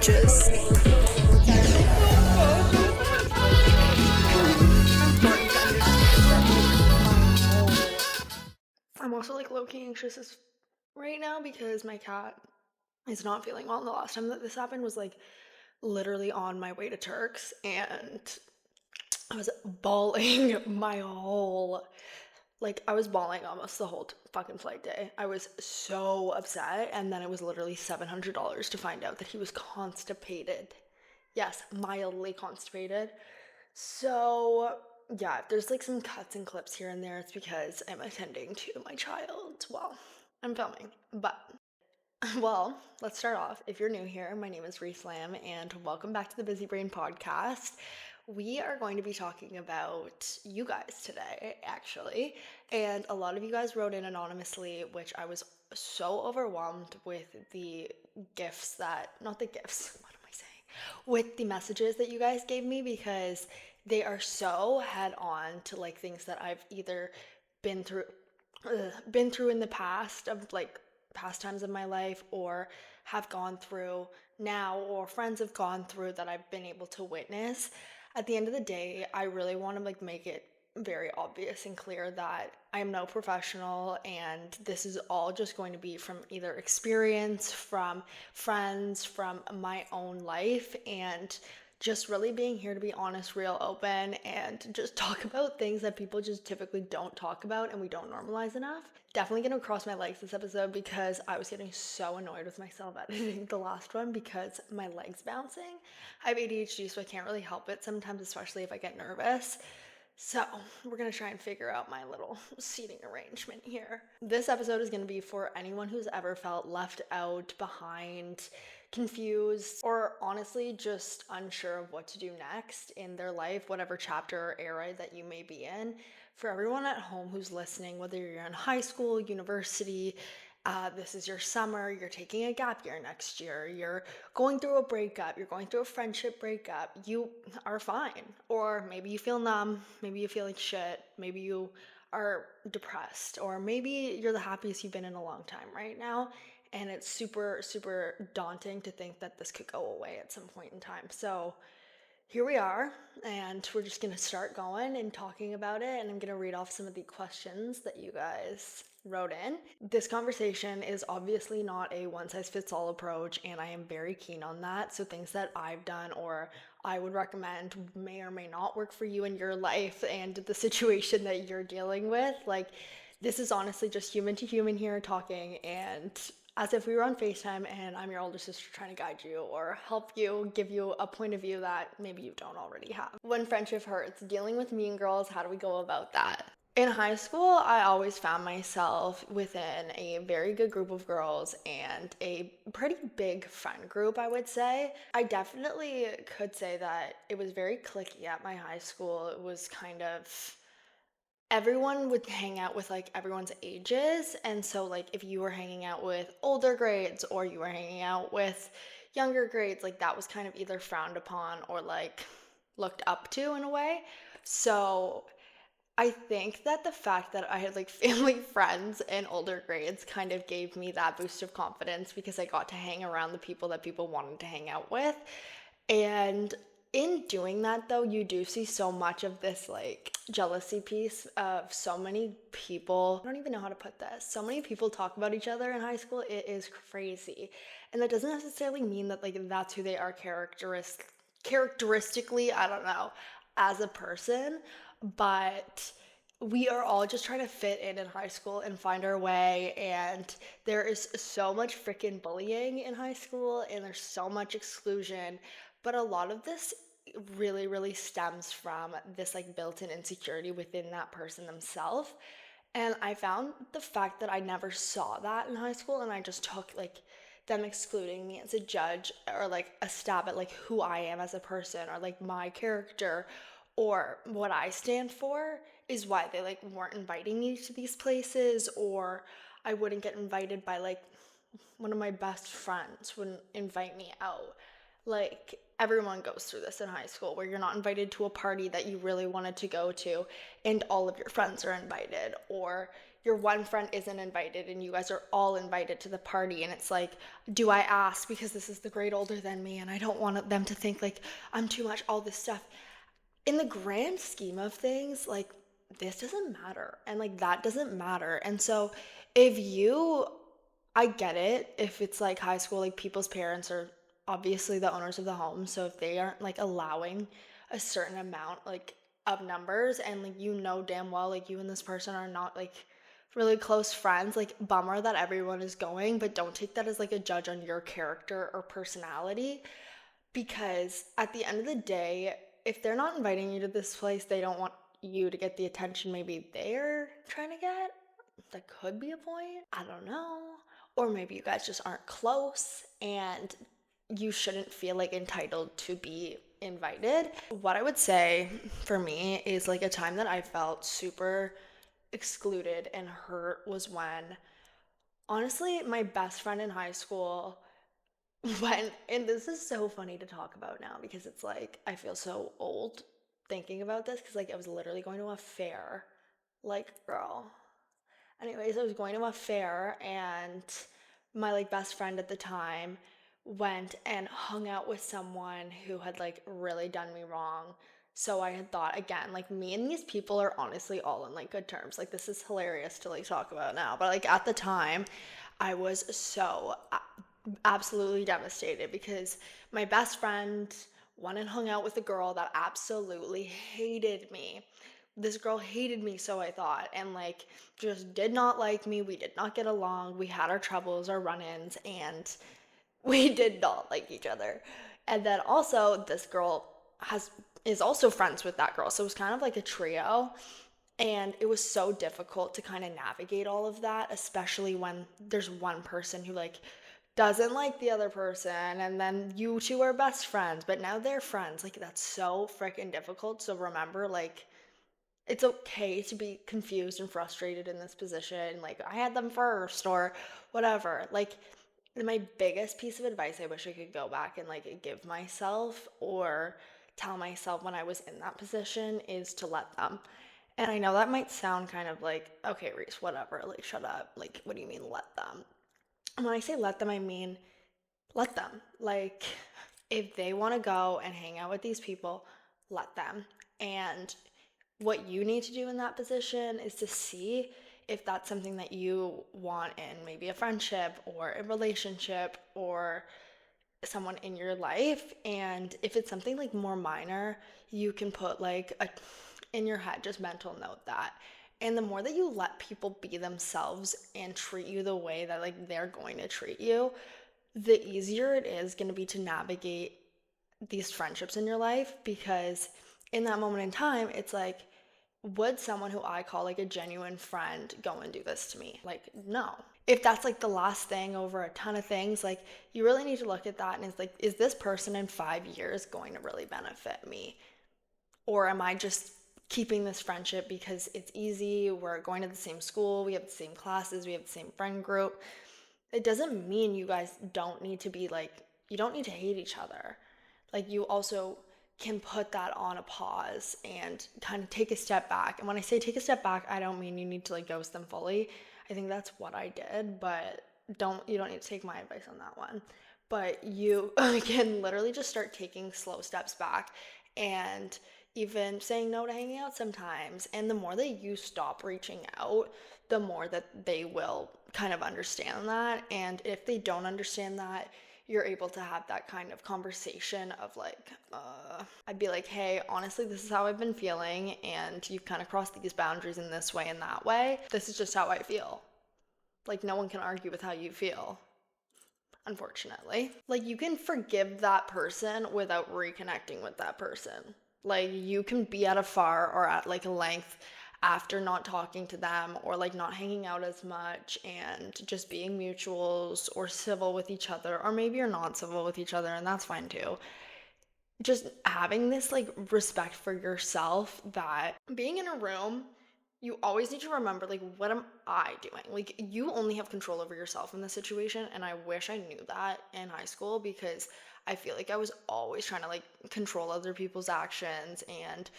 bitches. I'm also like low-key anxious right now because my cat is not feeling well. And the last time that this happened was like literally on my way to Turks, and I was bawling my whole I was bawling almost the whole fucking flight day. I was so upset, and then it was literally $700 to find out that he was constipated. Yes, mildly constipated. So, yeah, if there's like some cuts and clips here and there, it's because I'm attending to my child while I'm filming. But, well, let's start off. If you're new here, my name is Reese, and welcome back to the Busy Brain Podcast. We are going to be talking about you guys today, actually. And a lot of you guys wrote in anonymously, which I was so overwhelmed with the gifts that, not the gifts, what am I saying? With the messages that you guys gave me, because they are so head on to like things that I've either been through in the past of like past times of my life, or have gone through now, or friends have gone through that I've been able to witness. At the end of the day, I really want to like make it very obvious and clear that I am no professional, and this is all just going to be from either experience, from friends, from my own life, and just really being here to be honest, real, open, and just talk about things that people just typically don't talk about and we don't normalize enough. Definitely gonna cross my legs this episode because I was getting so annoyed with myself editing the last one because my leg's bouncing. I have ADHD, so I can't really help it sometimes, especially if I get nervous. So, we're gonna try and figure out my little seating arrangement here. This episode is gonna be for anyone who's ever felt left out, behind, confused, or honestly just unsure of what to do next in their life, whatever chapter or era that you may be in. For everyone at home who's listening, whether you're in high school, university, this is your summer, you're taking a gap year next year, you're going through a breakup, you're going through a friendship breakup, you are fine. Or maybe you feel numb, maybe you feel like shit, maybe you are depressed, or maybe you're the happiest you've been in a long time right now, and it's super, super daunting to think that this could go away at some point in time. So here we are, and we're just gonna start going and talking about it, and I'm gonna read off some of the questions that you guys wrote in. This conversation is obviously not a one-size-fits-all approach, and I am very keen on that. So things that I've done or I would recommend may or may not work for you in your life and the situation that you're dealing with. Like, this is honestly just human to human here talking, and as if we were on FaceTime and I'm your older sister trying to guide you or help you, give you a point of view that maybe you don't already have. When friendship hurts, dealing with mean girls, how do we go about that? In high school, I always found myself within a very good group of girls and a pretty big friend group, I would say. I definitely could say that it was very cliquey at my high school. It was kind of everyone would hang out with like everyone's ages, and so like if you were hanging out with older grades or you were hanging out with younger grades, like that was kind of either frowned upon or like looked up to in a way. So I think that the fact that I had like family friends in older grades kind of gave me that boost of confidence because I got to hang around the people that people wanted to hang out with. And in doing that, though, you do see so much of this like jealousy piece of so many people. I don't even know how to put this. So many people talk about each other in high school. It is crazy. And that doesn't necessarily mean that like that's who they are characteristically, I don't know, as a person, but we are all just trying to fit in high school and find our way, and there is so much freaking bullying in high school and there's so much exclusion, but a lot of this really, really stems from this like built-in insecurity within that person themselves. And I found the fact that I never saw that in high school, and I just took like them excluding me as a judge or like a stab at like who I am as a person or like my character or what I stand for is why they like weren't inviting me to these places, or I wouldn't get invited by like one of my best friends wouldn't invite me out. Like, everyone goes through this in high school where you're not invited to a party that you really wanted to go to and all of your friends are invited, or your one friend isn't invited and you guys are all invited to the party, and it's like, do I ask because this is the grade older than me and I don't want them to think like I'm too much, all this stuff. In the grand scheme of things, like, this doesn't matter and like that doesn't matter. And so if you I get it if it's like high school, like people's parents are obviously the owners of the home. So if they aren't like allowing a certain amount like of numbers, and like damn well like you and this person are not like really close friends, like bummer that everyone is going, but don't take that as like a judge on your character or personality, because at the end of the day, if they're not inviting you to this place, they don't want you to get the attention maybe they're trying to get. That could be a point. I don't know. Or maybe you guys just aren't close and you shouldn't feel like entitled to be invited. What I would say for me is like a time that I felt super excluded and hurt was when, honestly, my best friend in high school and this is so funny to talk about now because it's like I feel so old thinking about this because like I was literally going to a fair. Like, girl. Anyways, I was going to a fair and my like best friend at the time went and hung out with someone who had like really done me wrong. So I had thought, again, like me and these people are honestly all on like good terms. Like, this is hilarious to like talk about now, but like at the time I was so absolutely devastated because my best friend went and hung out with a girl that absolutely hated me. This girl hated me, so I thought, and like just did not like me. We did not get along. We had our troubles, our run ins, and we did not like each other. And then also, this girl is also friends with that girl. So it was kind of like a trio. And it was so difficult to kind of navigate all of that, especially when there's one person who like doesn't like the other person, and then you two are best friends, but now they're friends. Like, that's so freaking difficult. So remember, like, it's okay to be confused and frustrated in this position. Like, I had them first, or whatever. Like, my biggest piece of advice I wish I could go back and like give myself or tell myself when I was in that position is to let them. And I know that might sound kind of like, okay, Reese, whatever, like, shut up. Like, what do you mean, let them? And when I say let them, I mean let them. Like, if they want to go and hang out with these people, let them. And what you need to do in that position is to see if that's something that you want in maybe a friendship or a relationship or someone in your life. And if it's something like more minor, you can put like a in your head, just mental note that. And the more that you let people be themselves and treat you the way that like they're going to treat you, the easier it is going to be to navigate these friendships in your life, because in that moment in time, it's like, would someone who I call like a genuine friend go and do this to me? Like, no. If that's like the last thing over a ton of things, like, you really need to look at that and it's like, is this person in 5 years going to really benefit me? Or am I just keeping this friendship because it's easy? We're going to the same school, we have the same classes, we have the same friend group. It doesn't mean you guys don't need to be like, you don't need to hate each other. Like, you also can put that on a pause and kind of take a step back. And when I say take a step back, I don't mean you need to like ghost them fully. I think that's what I did, but you don't need to take my advice on that one. But you can literally just start taking slow steps back and even saying no to hanging out sometimes. And the more that you stop reaching out, the more that they will kind of understand that. And if they don't understand that, you're able to have that kind of conversation of like, I'd be like, hey, honestly, this is how I've been feeling, and you've kind of crossed these boundaries in this way and that way. This is just how I feel. Like, no one can argue with how you feel, unfortunately. Like, you can forgive that person without reconnecting with that person. Like, you can be at a far or at like a length after not talking to them or like not hanging out as much and just being mutuals or civil with each other, or maybe you're not civil with each other and that's fine too. Just having this like respect for yourself, that being in a room, you always need to remember, like, what am I doing? Like, you only have control over yourself in this situation, and I wish I knew that in high school, because I feel like I was always trying to like control other people's actions and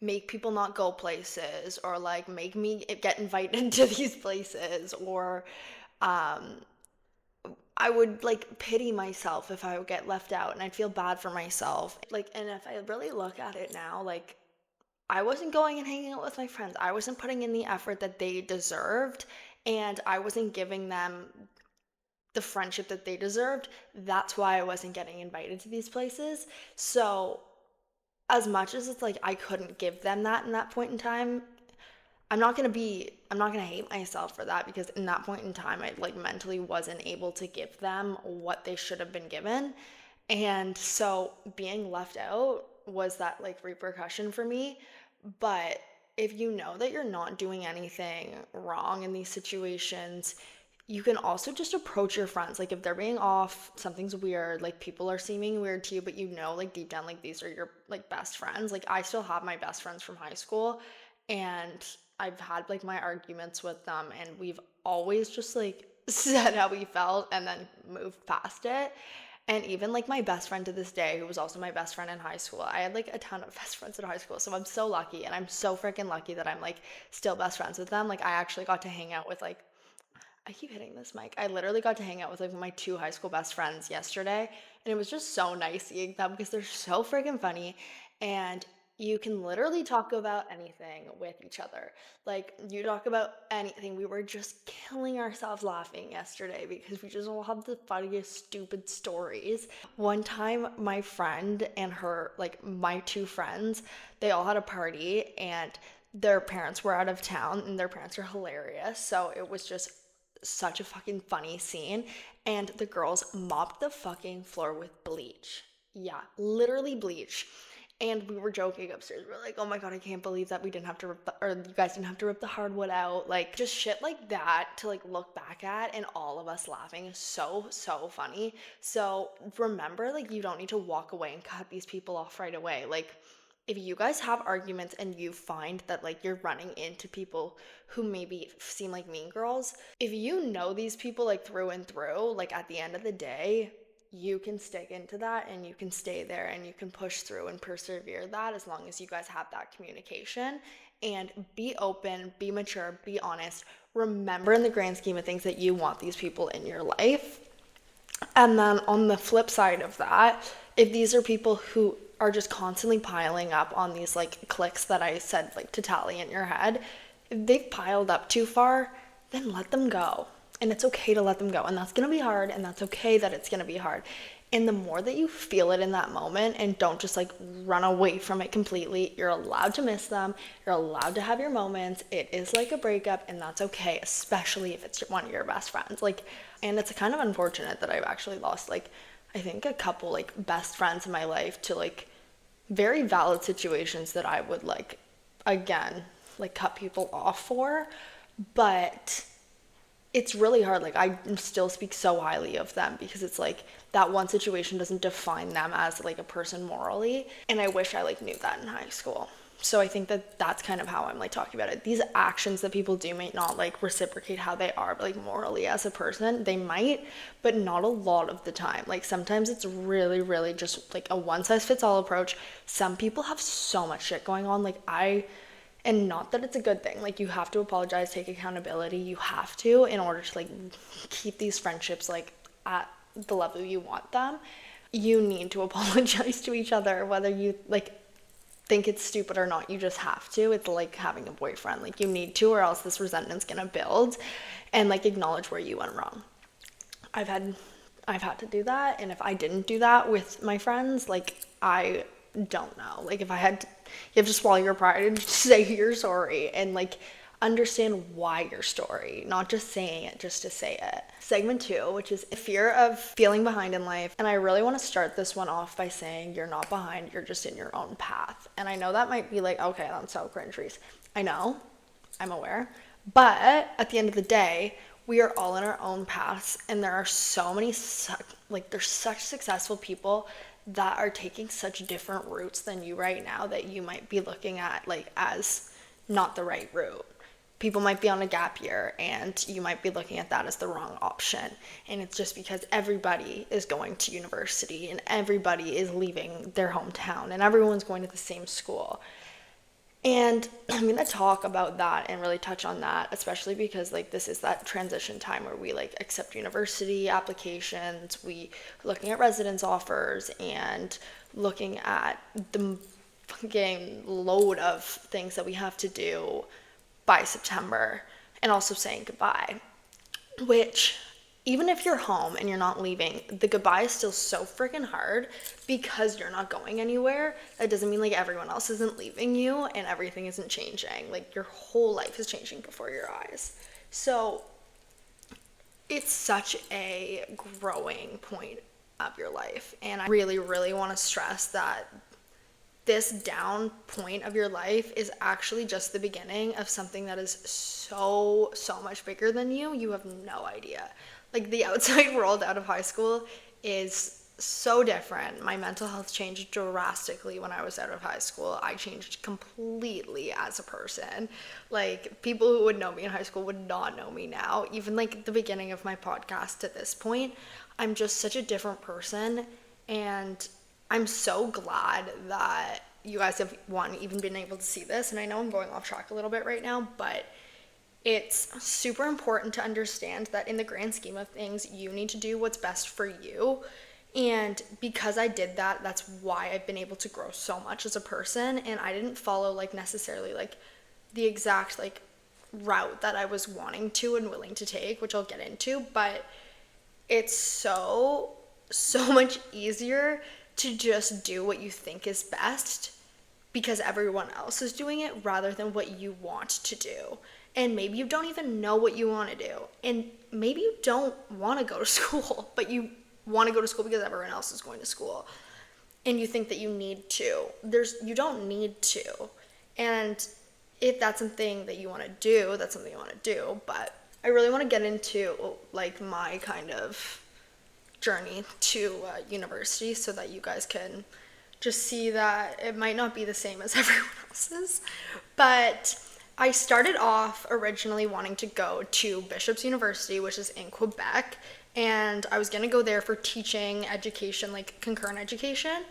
make people not go places, or like make me get invited to these places, or um I would like pity myself if I would get left out, and I'd feel bad for myself. Like, and if I really look at it now, like I wasn't going and hanging out with my friends. I wasn't putting in the effort that they deserved, and I wasn't giving them the friendship that they deserved. That's why I wasn't getting invited to these places. So, as much as it's like I couldn't give them that in that point in time, I'm not gonna hate myself for that, because in that point in time I like mentally wasn't able to give them what they should have been given. And so being left out was that like repercussion for me. But if you know that you're not doing anything wrong in these situations, you can also just approach your friends. Like if they're being off, something's weird, like people are seeming weird to you, but you know, like deep down, like these are your like best friends. Like I still have my best friends from high school, and I've had like my arguments with them, and we've always just like said how we felt and then moved past it. And even like my best friend to this day, who was also my best friend in high school, I had like a ton of best friends in high school. So I'm so lucky, and I'm so freaking lucky that I'm like still best friends with them. Like I actually got to hang out with like, I keep hitting this mic. I literally got to hang out with like my two high school best friends yesterday, and it was just so nice seeing them because they're so freaking funny, and you can literally talk about anything with each other. Like you talk about anything. We were just killing ourselves laughing yesterday because we just all have the funniest stupid stories. One time my friend and her, like my two friends, they all had a party, and their parents were out of town, and their parents are hilarious. So it was just such a fucking funny scene. And the girls mopped the fucking floor with bleach. Yeah, literally bleach. And we were joking upstairs. We were like, oh my god, I can't believe that we didn't have to rip the, or you guys didn't have to rip the hardwood out. Like, just shit like that to like look back at, and all of us laughing is so, so funny. So remember, like, you don't need to walk away and cut these people off right away. Like, if you guys have arguments and you find that like you're running into people who maybe seem like mean girls, if you know these people like through and through, like at the end of the day, you can stick into that and you can stay there and you can push through and persevere that, as long as you guys have that communication. And be open, be mature, be honest. Remember, in the grand scheme of things, that you want these people in your life. And then on the flip side of that, if these are people who are just constantly piling up on these like clicks that I said like to tally in your head, if they've piled up too far, then let them go. And it's okay to let them go. And that's going to be hard, and that's okay that it's going to be hard. And the more that you feel it in that moment and don't just like run away from it completely, you're allowed to miss them. You're allowed to have your moments. It is like a breakup, and that's okay, especially if it's one of your best friends. Like, and it's kind of unfortunate that I've actually lost like, I think a couple like best friends in my life to like very valid situations that I would like, again, like cut people off for. But it's really hard. Like I still speak so highly of them because it's like that one situation doesn't define them as like a person morally, and I wish I like knew that in high school. So I think that that's kind of how I'm like talking about it. These actions that people do might not like reciprocate how they are, but like morally as a person they might, but not a lot of the time. Like sometimes it's really, really just like a one size fits all approach. Some people have so much shit going on. Like and not that it's a good thing. Like you have to apologize, take accountability. You have to, in order to like keep these friendships like at the level you want them. You need to apologize to each other, whether you like think it's stupid or not. You just have to. It's like having a boyfriend. Like you need to, or else this resentment's gonna build. And like acknowledge where you went wrong. I've had I've had to do that, and if I didn't do that with my friends, like I don't know. Like if I had to, you have to swallow your pride and say you're sorry, and like understand why you're sorry, not just saying it just to say it. Segment 2, which is fear of feeling behind in life. And I really want to start this one off by saying you're not behind, you're just in your own path. And I know that might be like, okay, that's so cringe, Reese. I know, I'm aware. But at the end of the day, we are all in our own paths, and there are so many like there's such successful people that are taking such different routes than you right now that you might be looking at like as not the right route. People might be on a gap year and you might be looking at that as the wrong option, and it's just because everybody is going to university and everybody is leaving their hometown and everyone's going to the same school. And I'm going to talk about that and really touch on that, especially because like this is that transition time where we like accept university applications, we are looking at residence offers and looking at the fucking load of things that we have to do by September, and also saying goodbye, which even if you're home and you're not leaving, the goodbye is still so freaking hard because you're not going anywhere. That doesn't mean like everyone else isn't leaving you and everything isn't changing. Like your whole life is changing before your eyes. So it's such a growing point of your life. And I really, really want to stress that this down point of your life is actually just the beginning of something that is so, so much bigger than you. You have no idea. Like the outside world out of high school is so different. My mental health changed drastically when I was out of high school. I changed completely as a person. Like people who would know me in high school would not know me now. Even like the beginning of my podcast to this point, I'm just such a different person, and I'm so glad that you guys have even been able to see this. And I know I'm going off track a little bit right now, but it's super important to understand that in the grand scheme of things, you need to do what's best for you. And because I did that, that's why I've been able to grow so much as a person. And I didn't follow like necessarily like the exact like route that I was wanting to and willing to take, which I'll get into, but it's so much easier to just do what you think is best because everyone else is doing it rather than what you want to do. And maybe you don't even know what you want to do. And maybe you don't want to go to school, but you want to go to school because everyone else is going to school. And you think that you need to. You don't need to. And if that's something that you want to do, that's something you want to do. But I really want to get into like my kind of journey to university so that you guys can just see that it might not be the same as everyone else's. But I started off originally wanting to go to Bishop's University, which is in Quebec, and I was going to go there for teaching education, like concurrent education.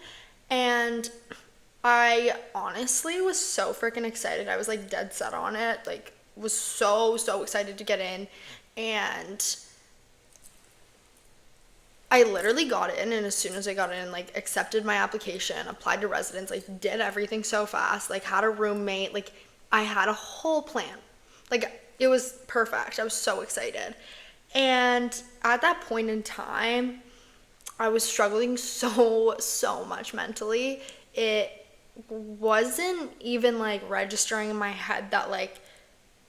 And I honestly was so freaking excited. I was like dead set on it, like was so excited to get in. And I literally got in, and as soon as I got in, like accepted my application, applied to residence, like did everything so fast, like had a roommate, like I had a whole plan. Like it was perfect. I was so excited. And at that point in time, I was struggling so much mentally. It wasn't even like registering in my head that like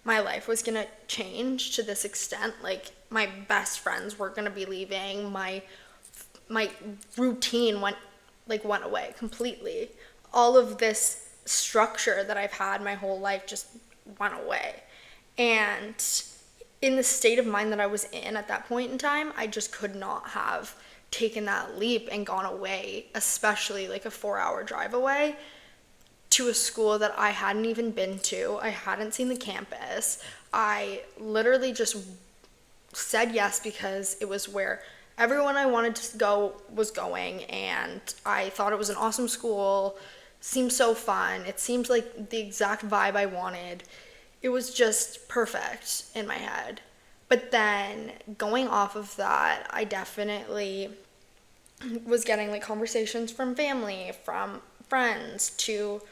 my life was gonna change to this extent. Like my best friends were gonna be leaving. My routine went away completely. All of this structure that I've had my whole life just went away. And in the state of mind that I was in at that point in time, I just could not have taken that leap and gone away, especially like a 4-hour drive away to a school that I hadn't even been to. I hadn't seen the campus. I literally just said yes because it was where everyone I wanted to go was going, and I thought it was an awesome school. Seemed so fun. It seemed like the exact vibe I wanted. It was just perfect in my head. But then going off of that, I definitely was getting like conversations from family, from friends, to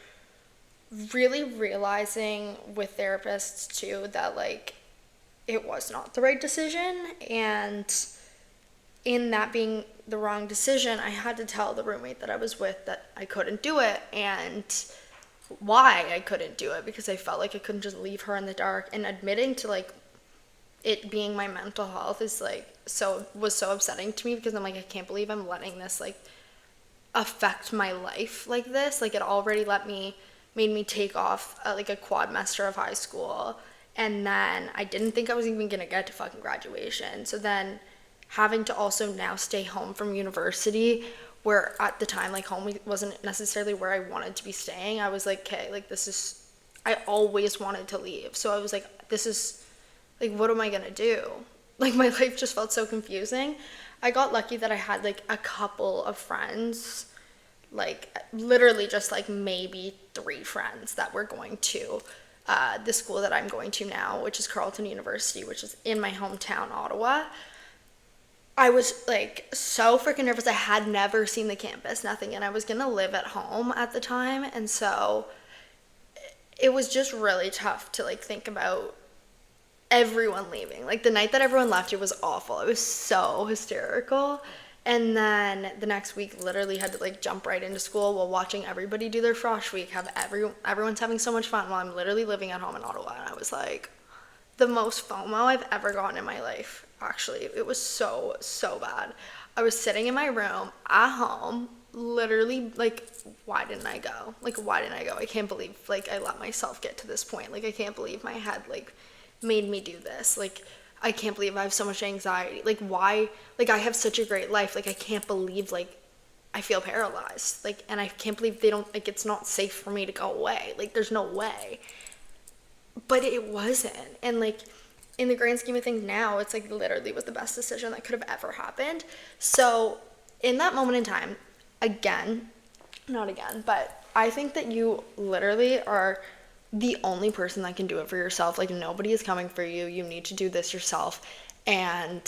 really realizing with therapists too that like it was not the right decision. And in that being the wrong decision, I had to tell the roommate that I was with that I couldn't do it and why I couldn't do it, because I felt like I couldn't just leave her in the dark. And admitting to like it being my mental health is like was so upsetting to me, because I'm like, I can't believe I'm letting this like affect my life like this. Like it already made me take off like a quadmester of high school, and then I didn't think I was even gonna get to fucking graduation. So then having to also now stay home from university, where at the time like home wasn't necessarily where I wanted to be staying. I was like, okay, like I always wanted to leave. So I was like, this is like, what am I gonna do? Like my life just felt so confusing. I got lucky that I had like a couple of friends like literally just like maybe 3 friends that were going to the school that I'm going to now, which is Carleton University, which is in my hometown, Ottawa. I was like so freaking nervous. I had never seen the campus, nothing, and I was gonna live at home at the time, and so it was just really tough to like think about everyone leaving. Like the night that everyone left, it was awful. It was so hysterical. And then the next week, literally had to like jump right into school while watching everybody do their frosh week. Everyone's having so much fun while I'm literally living at home in Ottawa. And I was like, the most FOMO I've ever gotten in my life. Actually, it was so bad. I was sitting in my room at home, literally like, why didn't I go? Like, why didn't I go? I can't believe like I let myself get to this point. Like, I can't believe my head like made me do this. Like, I can't believe I have so much anxiety. Like, why? Like, I have such a great life. Like, I can't believe like I feel paralyzed. Like, and I can't believe they don't, like, it's not safe for me to go away. Like, there's no way. But it wasn't. And like, in the grand scheme of things now, it's like literally was the best decision that could have ever happened. So in that moment in time, not again, but I think that you literally are the only person that can do it for yourself. Like, nobody is coming for you. You need to do this yourself. And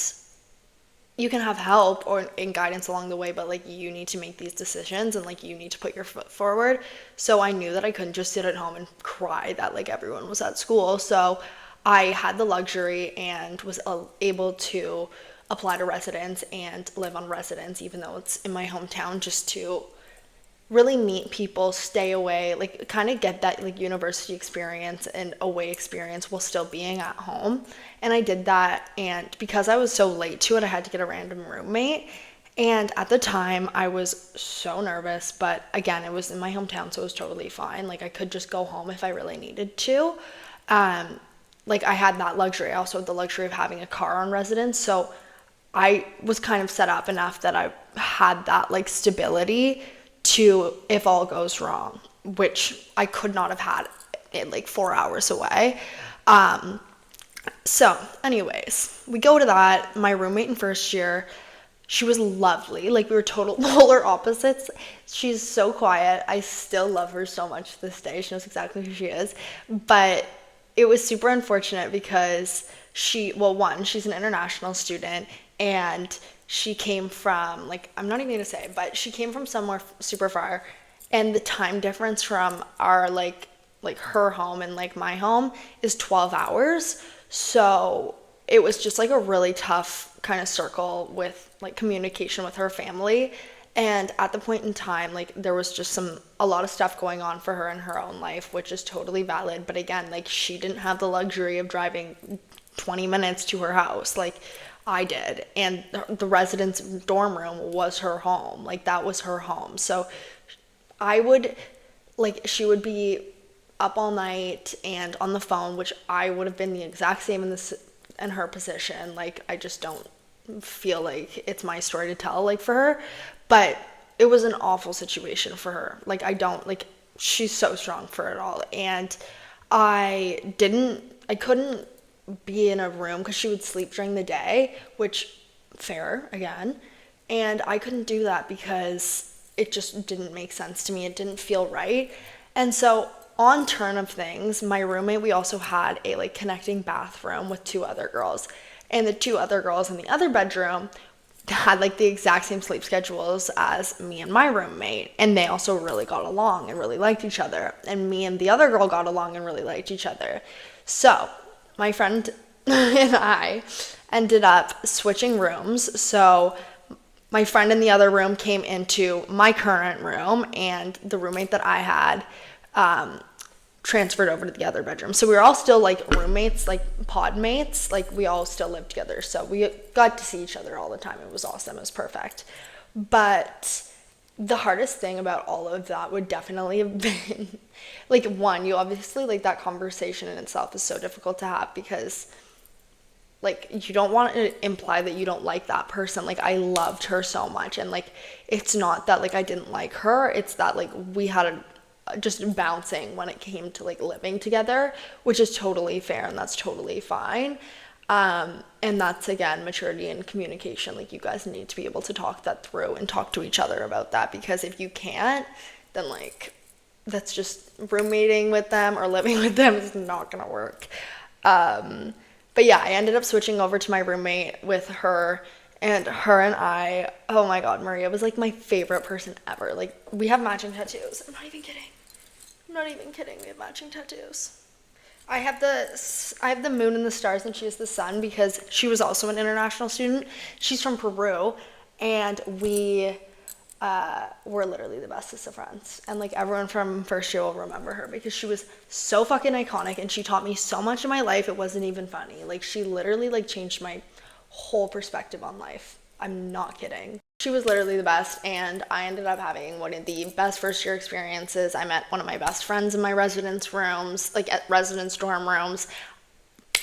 you can have help and guidance along the way, but like, you need to make these decisions, and like, you need to put your foot forward. So I knew that I couldn't just sit at home and cry that like everyone was at school. So I had the luxury and was able to apply to residence and live on residence, even though it's in my hometown, just to really meet people, stay away, like kind of get that like university experience and away experience while still being at home. And I did that, and because I was so late to it, I had to get a random roommate. And at the time, I was so nervous, but again, it was in my hometown, so it was totally fine. Like, I could just go home if I really needed to. Like, I had that luxury. I also had the luxury of having a car on residence, so I was kind of set up enough that I had that like stability to, if all goes wrong, which I could not have had it like 4 hours away. So anyways, we go to that. My roommate in first year, she was lovely. Like, we were total polar opposites. She's so quiet. I still love her so much to this day. She knows exactly who she is. But it was super unfortunate because she's an international student, and she came from, like, I'm not even gonna say, but she came from somewhere super far, and the time difference from our like her home and like my home is 12 hours. So it was just like a really tough kind of circle with like communication with her family. And at the point in time, like, there was just a lot of stuff going on for her in her own life, which is totally valid. But again, like, she didn't have the luxury of driving 20 minutes to her house like I did. And the residence dorm room was her home. Like, that was her home. So she would be up all night and on the phone, which I would have been the exact same in her position. Like, I just don't feel like it's my story to tell, like, for her. But it was an awful situation for her. Like, she's so strong for it all. And I couldn't be in a room because she would sleep during the day, which, fair, again. And I couldn't do that because it just didn't make sense to me. It didn't feel right. And so, on turn of things, my roommate, we also had a like connecting bathroom with 2 other girls. And the 2 other girls in the other bedroom had like the exact same sleep schedules as me and my roommate, and they also really got along and really liked each other, and me and the other girl got along and really liked each other. So my friend and I ended up switching rooms. So my friend in the other room came into my current room, and the roommate that I had transferred over to the other bedroom. So we were all still like roommates, like pod mates, like we all still lived together. So we got to see each other all the time. It was awesome. It was perfect. But the hardest thing about all of that would definitely have been like, one, you obviously, like, that conversation in itself is so difficult to have because like, you don't want to imply that you don't like that person. Like, I loved her so much, and like, it's not that like I didn't like her, it's that like we had just bouncing when it came to like living together, which is totally fair and that's totally fine. And that's, again, maturity and communication. Like, you guys need to be able to talk that through and talk to each other about that, because if you can't, then like that's just roommating with them or living with them is not gonna work. But yeah, I ended up switching over to my roommate with her, and her and I, oh my god, Maria was like my favorite person ever. Like, we have matching tattoos. I'm not even kidding. I'm not even kidding. We have matching tattoos. I have the moon and the stars, and she has the sun, because she was also an international student. She's from Peru, and we were literally the bestest of friends. And like, everyone from first year will remember her because she was so fucking iconic, and she taught me so much in my life. It wasn't even funny. Like, she literally like changed my whole perspective on life. I'm not kidding. She was literally the best, and I ended up having one of the best first year experiences. I met one of my best friends in my residence rooms, like at residence dorm rooms.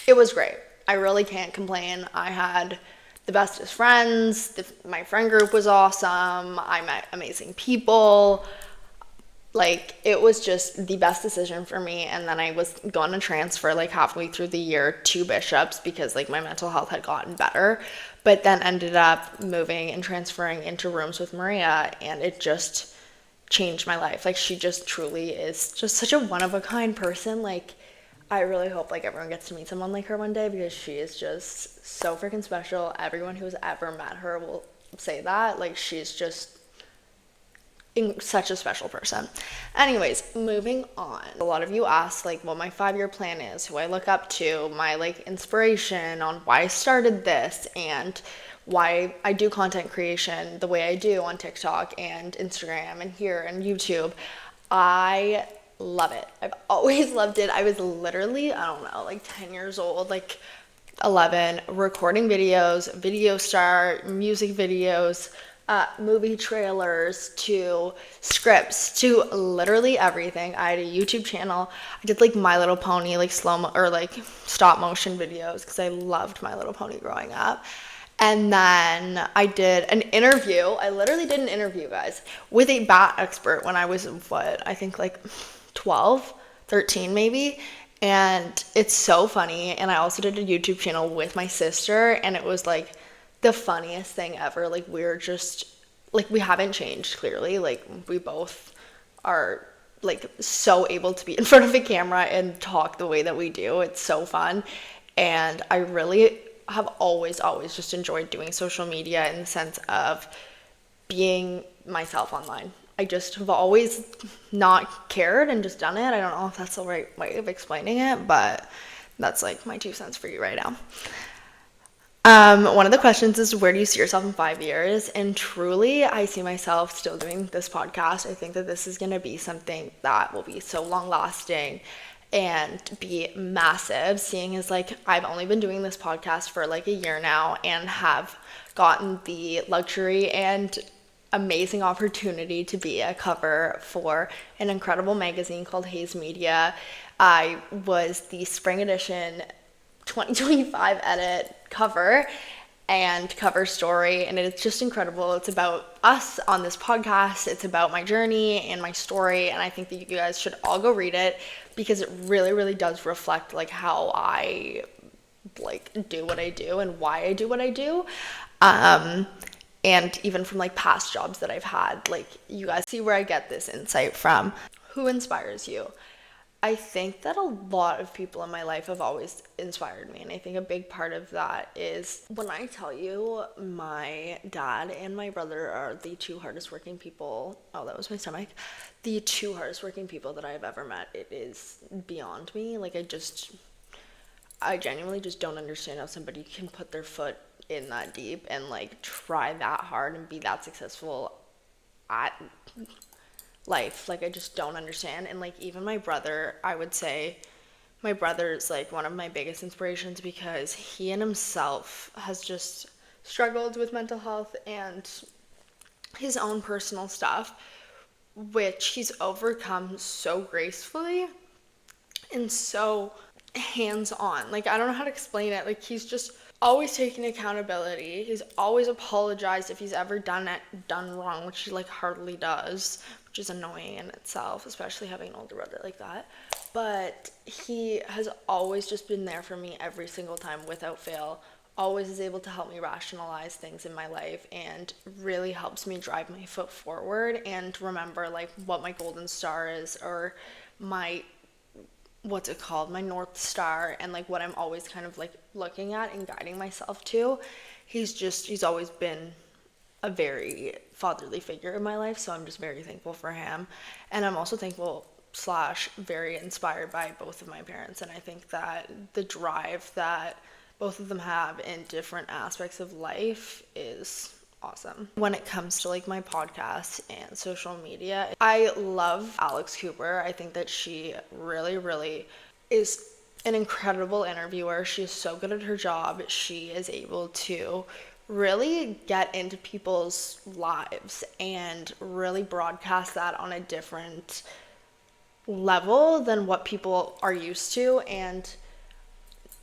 It was great. I really can't complain. I had the bestest friends. My friend group was awesome. I met amazing people. Like, it was just the best decision for me. And then I was going to transfer like halfway through the year to Bishops because like my mental health had gotten better, but then ended up moving and transferring into rooms with Maria, and it just changed my life. Like, she just truly is just such a one of a kind person. Like, I really hope like everyone gets to meet someone like her one day, because she is just so freaking special. Everyone who's ever met her will say that. Like, she's just such a special person. Anyways, moving on. A lot of you asked like what my 5-year plan is, who I look up to, my like inspiration on why I started this, and why I do content creation the way I do on TikTok and Instagram and here and YouTube. I love it. I've always loved it. I was literally, I don't know, like 10 years old, like 11, recording videos, video star, music videos, movie trailers, to scripts, to literally everything. I had a YouTube channel. I did like My Little Pony, like or like stop motion videos, because I loved My Little Pony growing up. And then I did an interview. I literally did an interview, guys, with a bat expert when I was, what, I think like 12, 13 maybe. And it's so funny. And I also did a YouTube channel with my sister, and it was like the funniest thing ever. Like, we're just, like, we haven't changed, clearly. Like, we both are like so able to be in front of a camera and talk the way that we do. It's so fun. And I really have always just enjoyed doing social media, in the sense of being myself online. I just have always not cared and just done it. I don't know if that's the right way of explaining it, but that's like my 2 cents for you right now. One of the questions is, where do you see yourself in 5 years? And truly, I see myself still doing this podcast. I think that this is going to be something that will be so long lasting and be massive, seeing as like I've only been doing this podcast for like a year now, and have gotten the luxury and amazing opportunity to be a cover for an incredible magazine called Hayes Media. I was the spring edition 2025 edit cover and cover story, and it's just incredible. It's about us on this podcast. It's about my journey and my story, and I think that you guys should all go read it, because it really does reflect like how I like do what I do and why I do what I do. And even from like past jobs that I've had, like, you guys see where I get this insight from. Who inspires you? I think that a lot of people in my life have always inspired me, and I think a big part of that is, when I tell you, my dad and my brother are the two hardest working people. Oh, that was my stomach. The two hardest working people that I have ever met. It is beyond me. Like, I genuinely just don't understand how somebody can put their foot in that deep and like try that hard and be that successful at life. Like, I just don't understand. And like, even my brother, I would say my brother is like one of my biggest inspirations, because he in himself has just struggled with mental health and his own personal stuff, which he's overcome so gracefully and so hands-on. Like, I don't know how to explain it. Like, he's just always taking accountability. He's always apologized if he's ever done wrong, which he like hardly does, which is annoying in itself, especially having an older brother like that. But he has always just been there for me every single time without fail. Always is able to help me rationalize things in my life and really helps me drive my foot forward and remember like what my golden star is, or my, what's it called, my north star, and like what I'm always kind of like looking at and guiding myself to. He's always been a very fatherly figure in my life, so I'm just very thankful for him. And I'm also thankful slash very inspired by both of my parents, and I think that the drive that both of them have in different aspects of life is awesome. When it comes to like my podcast and social media, I love Alex Cooper. I think that she really, really is an incredible interviewer. She is so good at her job. She is able to really get into people's lives and really broadcast that on a different level than what people are used to. And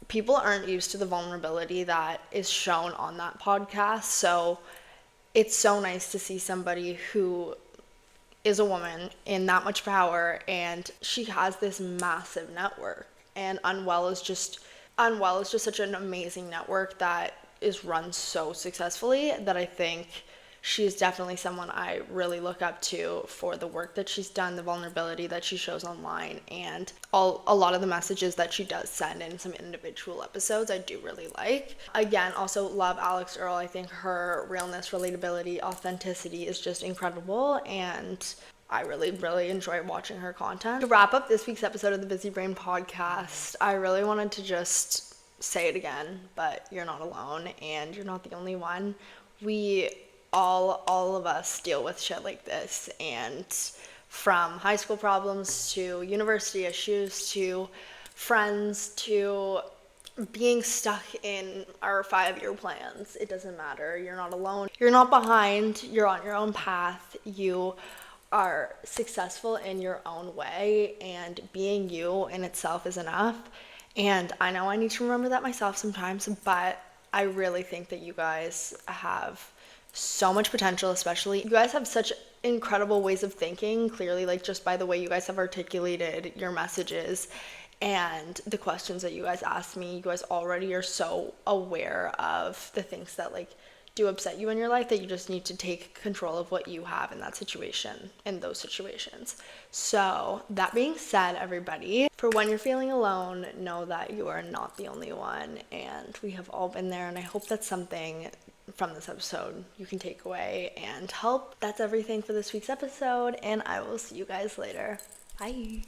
people aren't used to the vulnerability that is shown on that podcast. So it's so nice to see somebody who is a woman in that much power, and she has this massive network. And Unwell is just such an amazing network that is run so successfully that I think she is definitely someone I really look up to for the work that she's done, the vulnerability that she shows online, and a lot of the messages that she does send in some individual episodes I do really like. Again, also love Alex Earl. I think her realness, relatability, authenticity is just incredible, and I really, really enjoy watching her content. To wrap up this week's episode of the Busy Brain podcast, I really wanted to just say it again, but you're not alone and you're not the only one. We all of us deal with shit like this, and from high school problems to university issues to friends to being stuck in our 5-year plans. It doesn't matter. You're not alone. You're not behind. You're on your own path. You are successful in your own way, and being you in itself is enough. And I know I need to remember that myself sometimes, but I really think that you guys have so much potential. Especially you guys have such incredible ways of thinking, clearly, like just by the way you guys have articulated your messages and the questions that you guys asked me. You guys already are so aware of the things that like do upset you in your life, that you just need to take control of what you have in that situation, in those situations. So that being said, everybody, for when you're feeling alone, know that you are not the only one, and we have all been there. And I hope that's something from this episode you can take away and help. That's everything for this week's episode, and I will see you guys later. Bye.